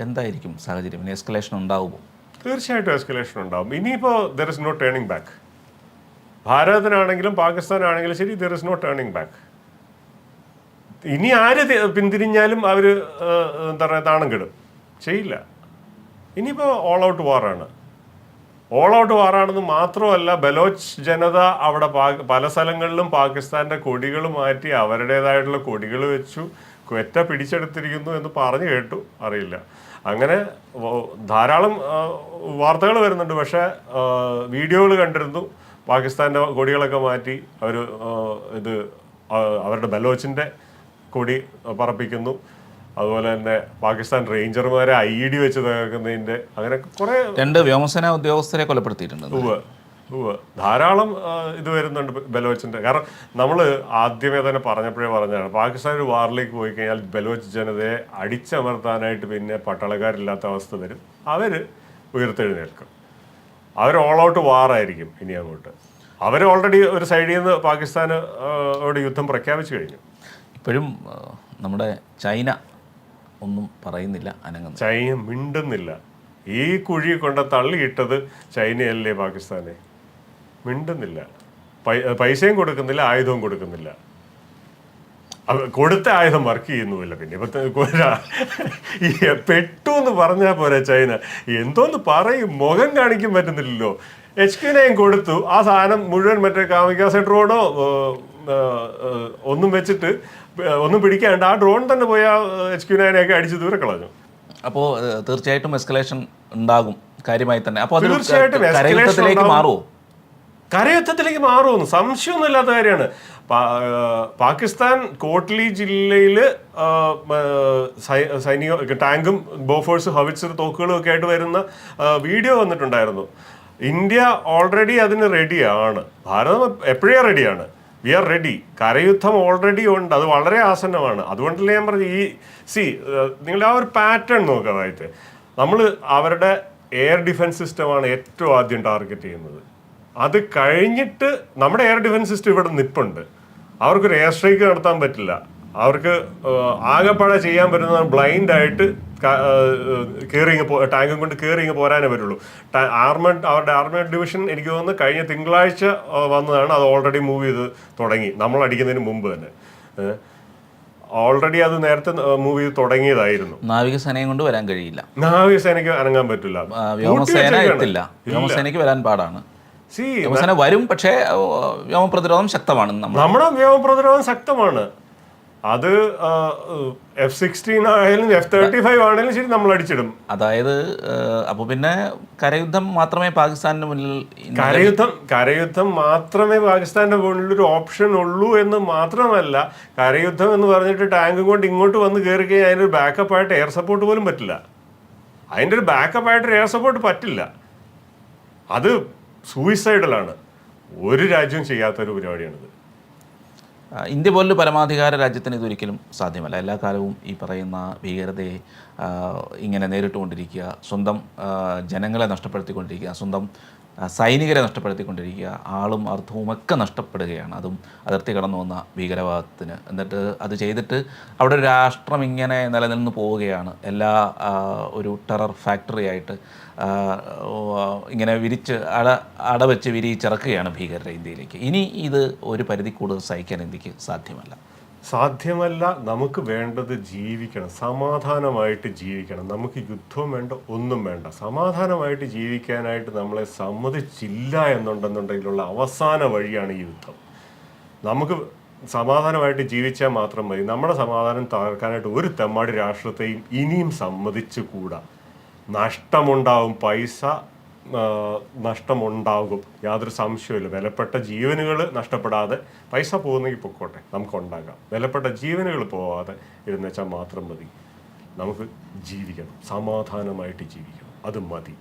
എന്തായിരിക്കും സാഹചര്യം? ഇനി എസ്കലേഷൻ ഉണ്ടാവുമോ? തീർച്ചയായിട്ടും എസ്കലേഷൻ ഉണ്ടാവും. ഇനിയിപ്പോൾ there is no turning back. ഭാരതത്തിനാണെങ്കിലും പാകിസ്ഥാനാണെങ്കിലും ശരി, there is no turning back. ഇനി ആര് പിന്തിരിഞ്ഞാലും അവർ എന്താ പറയുക, താണം കെടും, ചെയ്യില്ല. ഇനിയിപ്പോൾ ഓൾ ഔട്ട് വാറാണ്. ഓൾ ഔട്ട് വാറാണെന്ന് മാത്രമല്ല, ബലോച്ച് ജനത അവിടെ പല സ്ഥലങ്ങളിലും പാകിസ്ഥാൻ്റെ കൊടികൾ മാറ്റി അവരുടേതായിട്ടുള്ള കൊടികൾ വെച്ചു, ക്വറ്റ പിടിച്ചെടുത്തിരിക്കുന്നു എന്ന് പറഞ്ഞു കേട്ടു, അറിയില്ല. അങ്ങനെ ധാരാളം വാർത്തകൾ വരുന്നുണ്ട്. പക്ഷേ വീഡിയോകൾ കണ്ടിരുന്നു, പാകിസ്ഥാൻ്റെ കൊടികളൊക്കെ മാറ്റി അവർ അവരുടെ ബലോച്ചിൻ്റെ കൊടി പറപ്പിക്കുന്നു. അതുപോലെ തന്നെ പാകിസ്ഥാൻ റേഞ്ചർമാരെ IED വെച്ച് തകർക്കുന്നതിൻ്റെ അങ്ങനെ കുറേ 2 വ്യോമസേന ഉദ്യോഗസ്ഥരെ കൊലപ്പെടുത്തിയിട്ടുണ്ട്. ധാരാളം ഇത് വരുന്നുണ്ട് ബലോച്ചിൻ്റെ. കാരണം നമ്മൾ ആദ്യമേ തന്നെ പറഞ്ഞതാണ്, പാകിസ്ഥാൻ ഒരു വാറിലേക്ക് പോയി കഴിഞ്ഞാൽ ബലോച്ച് ജനതയെ അടിച്ചമർത്താനായിട്ട് പിന്നെ പട്ടാളക്കാരില്ലാത്ത അവസ്ഥ വരും. അവർ ഉയർത്തെഴുന്നേൽക്കും. അവർ ഓൾ ഔട്ട് വാറായിരിക്കും ഇനി അങ്ങോട്ട്. അവർ ഓൾറെഡി ഒരു സൈഡിൽ നിന്ന് പാകിസ്ഥാനോട് യുദ്ധം പ്രഖ്യാപിച്ചു കഴിഞ്ഞു. ഇപ്പോഴും നമ്മുടെ ചൈന ഒന്നും പറയുന്നില്ല, അനങ്ങുന്നു. ചൈന മിണ്ടുന്നില്ല. ഈ കുഴി കൊണ്ട് തള്ളിയിട്ടത് ചൈനയല്ലേ പാകിസ്ഥാനെ? മിണ്ടുന്നില്ല. പൈസയും കൊടുക്കുന്നില്ല, ആയുധവും കൊടുക്കുന്നില്ല. കൊടുത്ത ആയുധം വർക്ക് ചെയ്യുന്നുമില്ല. പിന്നെ പെട്ടു എന്ന് പറഞ്ഞാൽ പോരാ, ചൈന എന്തോന്ന് പറയും, മുഖം കാണിക്കാൻ പറ്റുന്നില്ലല്ലോ. HQ-9 കൊടുത്തു, ആ സാധനം മുഴുവൻ മറ്റേ കാമിക്കാസെ ഡ്രോണോ ഒന്നും വെച്ചിട്ട് ഒന്നും പിടിക്കാണ്ട് ആ ഡ്രോൺ തന്നെ പോയി ആ HQ-9 അടിച്ച് ദൂരെ കളഞ്ഞു. അപ്പോൾ തീർച്ചയായിട്ടും എസ്കലേഷൻ ഉണ്ടാകും കാര്യമായി തന്നെ. അപ്പോൾ തീർച്ചയായിട്ടും കരയുദ്ധത്തിലേക്ക് മാറുമോ? കരയുദ്ധത്തിലേക്ക് മാറുമെന്ന് സംശയമൊന്നും ഇല്ലാത്ത കാര്യമാണ്. പാകിസ്ഥാൻ കോട്ട്ലി ജില്ലയിൽ സൈനിക ടാങ്കും ബോഫോഴ്സ് ഹവിറ്റ്സർ തോക്കുകളും ഒക്കെ ആയിട്ട് വരുന്ന വീഡിയോ വന്നിട്ടുണ്ടായിരുന്നു. ഇന്ത്യ ഓൾറെഡി അതിന് റെഡിയാണ്. ഭാരതം എപ്പോഴേ റെഡിയാണ്. We are ready. കരയുദ്ധം ഓൾറെഡി ഉണ്ട്, അത് വളരെ ആസന്നമാണ്. അതുകൊണ്ടല്ലേ ഞാൻ പറഞ്ഞു, നിങ്ങളുടെ ആ ഒരു പാറ്റേൺ നോക്കാമായിട്ട് നമ്മൾ അവരുടെ എയർ ഡിഫൻസ് സിസ്റ്റമാണ് ഏറ്റവും ആദ്യം ടാർഗറ്റ് ചെയ്യുന്നത്. അത് കഴിഞ്ഞിട്ട് നമ്മുടെ എയർ ഡിഫൻസ് സിസ്റ്റം ഇവിടെ നിൽപ്പുണ്ട്. അവർക്കൊരു എയർ സ്ട്രൈക്ക് നടത്താൻ പറ്റില്ല. അവർക്ക് ആകെപ്പാടെ ചെയ്യാൻ പറ്റുന്ന ബ്ലൈൻഡായിട്ട് ടാങ്കും കൊണ്ട് കയറിങ്ങ് പോരാനേ പറ്റുള്ളൂ. അവരുടെ ആർമഡ് ഡിവിഷൻ എനിക്ക് തോന്നുന്നു കഴിഞ്ഞ തിങ്കളാഴ്ച വന്നതാണ്. അത് ഓൾറെഡി മൂവ് ചെയ്ത് തുടങ്ങി, നമ്മൾ അടിക്കുന്നതിന് മുമ്പ് തന്നെ. ഓൾറെഡി അത് നേരത്തെ മൂവ് ചെയ്ത് തുടങ്ങിയതായിരുന്നു. നാവികസേനയും കൊണ്ട് വരാൻ കഴിയില്ല, നാവികസേനയ്ക്ക് അനങ്ങാൻ പറ്റില്ല, വ്യോമസേനയ്ക്ക് വരാൻ പാടാണ്. വ്യോമസേന വരും, പക്ഷേ വ്യോമപ്രതിരോധം ശക്തമാണ്. നമ്മുടെ വ്യോമപ്രതിരോധം ശക്തമാണ്. അത് F-16 ആയാലും F-35 ആണെങ്കിലും ശരി, നമ്മൾ അടിച്ചിടും. അതായത് അപ്പോൾ പിന്നെ കരയുദ്ധം മാത്രമേ പാകിസ്ഥാനിന് മുന്നിൽ കരയുദ്ധം മാത്രമേ പാകിസ്ഥാന്റെ മുന്നിൽ ഒരു ഓപ്ഷൻ ഉള്ളൂ എന്ന് മാത്രമല്ല, കരയുദ്ധം എന്ന് പറഞ്ഞിട്ട് ടാങ്ക് കൊണ്ട് ഇങ്ങോട്ട് വന്ന് കയറി കഴിഞ്ഞാൽ അതിനൊരു ബാക്കപ്പ് ആയിട്ട് എയർ സപ്പോർട്ട് പോലും പറ്റില്ല. അതിൻ്റെ ഒരു ബാക്കപ്പ് ആയിട്ട് എയർ സപ്പോർട്ട് പറ്റില്ല. അത് സൂയിസൈഡലാണ്. ഒരു രാജ്യവും ചെയ്യാത്തൊരു പരിപാടിയാണിത്. ഇന്ത്യ പോലൊരു പരമാധികാര രാജ്യത്തിന് ഇതൊരിക്കലും സാധ്യമല്ല. എല്ലാ കാലവും ഈ പറയുന്ന ഭീകരതയെ ഇങ്ങനെ നേരിട്ടുകൊണ്ടിരിക്കുക, സ്വന്തം ജനങ്ങളെ നഷ്ടപ്പെടുത്തിക്കൊണ്ടിരിക്കുക, സ്വന്തം സൈനികരെ നഷ്ടപ്പെടുത്തിക്കൊണ്ടിരിക്കുക, ആളും അർത്ഥവുമൊക്കെ നഷ്ടപ്പെടുകയാണ്. അതും അതിർത്തി കടന്നു വന്ന ഭീകരവാദത്തിന്. എന്നിട്ട് അത് ചെയ്തിട്ട് അവിടെ ഒരു രാഷ്ട്രം ഇങ്ങനെ നിലനിന്ന് പോവുകയാണ്. എല്ലാ ഒരു ടെറർ ഫാക്ടറി ആയിട്ട് ഇങ്ങനെ അടവെച്ച് വിരിച്ചിറക്കുകയാണ് ഭീകരരെ ഇന്ത്യയിലേക്ക്. ഇനി ഇത് ഒരു പരിധി കൂടുതൽ സഹിക്കാൻ ഇന്ത്യക്ക് സാധ്യമല്ല. നമുക്ക് വേണ്ടത് ജീവിക്കണം, സമാധാനമായിട്ട് ജീവിക്കണം. നമുക്ക് യുദ്ധവും വേണ്ട, ഒന്നും വേണ്ട. സമാധാനമായിട്ട് ജീവിക്കാനായിട്ട് നമ്മളെ സമ്മതിച്ചില്ല എന്നുണ്ടെന്നുണ്ടെങ്കിലുള്ള അവസാന വഴിയാണ് ഈ യുദ്ധം. നമുക്ക് സമാധാനമായിട്ട് ജീവിച്ചാൽ മാത്രം മതി. നമ്മുടെ സമാധാനം തകർക്കാനായിട്ട് ഒരു തെമ്മാടി രാഷ്ട്രത്തെയും ഇനിയും സമ്മതിച്ചുകൂടാ. നഷ്ടമുണ്ടാവും, പൈസ നഷ്ടമുണ്ടാകും, യാതൊരു സംശയമില്ല. വിലപ്പെട്ട ജീവനുകൾ നഷ്ടപ്പെടാതെ, പൈസ പോകുന്നെങ്കിൽ പൊക്കോട്ടെ, നമുക്കുണ്ടാകാം. വിലപ്പെട്ട ജീവനുകൾ പോവാതെ ഇരുന്നുവെച്ചാൽ മാത്രം മതി. നമുക്ക് ജീവിക്കണം, സമാധാനമായിട്ട് ജീവിക്കണം, അത് മതി.